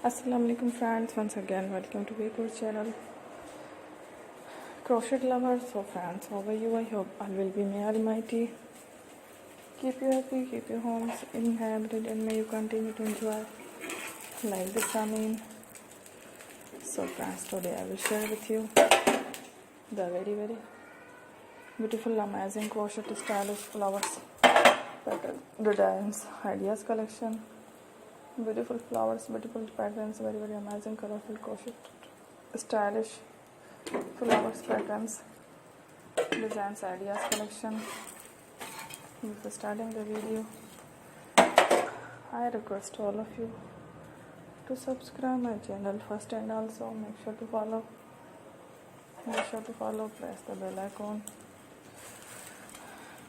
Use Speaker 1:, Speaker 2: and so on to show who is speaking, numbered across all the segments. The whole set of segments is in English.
Speaker 1: Assalamu alaikum friends, once again welcome to Bakehouse channel. Crochet lovers, so friends, how are you? I hope all will be may almighty. Keep you happy, keep your homes inhabited, and may you continue to enjoy like this. So friends, today I will share with you the very beautiful amazing crochet stylish flowers pattern designs ideas collection. Beautiful flowers, beautiful patterns, very amazing colorful crochet stylish flowers patterns designs ideas collection. Before starting the video, I request all of you to subscribe my channel first, and also make sure to follow, press the bell icon.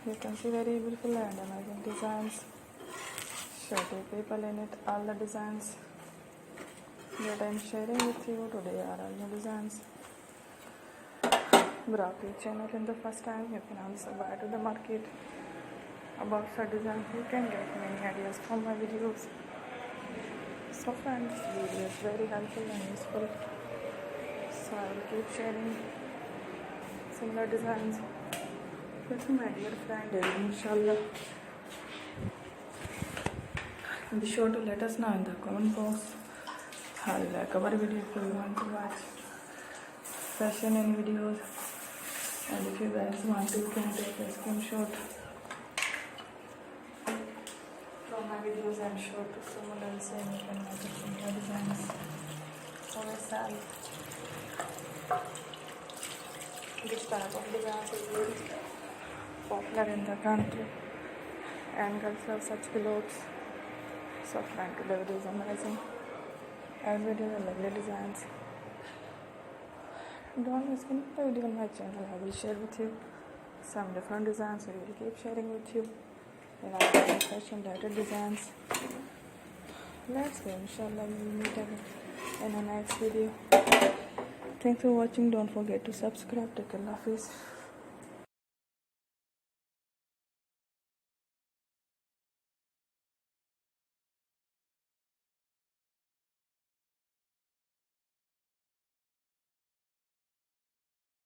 Speaker 1: You can see very beautiful and amazing designs, shirted people in it. All the designs that I am sharing with you today are all new designs. Brought to your channel in the first time, you can also buy to the market about such designs. You can get many ideas from my videos. So friends, this video is very helpful and useful, so I will keep sharing similar designs with my dear friend, inshallah. Be sure to let us know in the comment box how you like our video, if you want to watch fashion and videos, and if you guys want to, you can take a screenshot from my videos and show to someone else, and you can make it from your designs for yourself. This type of design is very popular in the country, and girls love such clothes. So friend, today video is amazing and video are lovely designs. Don't miss any video on my channel. I will share with you some different designs. I will keep sharing with you and I will fashion related designs. Let's go, inshallah we will meet again in the next video. Thanks for watching. Don't forget to subscribe. Take care, love.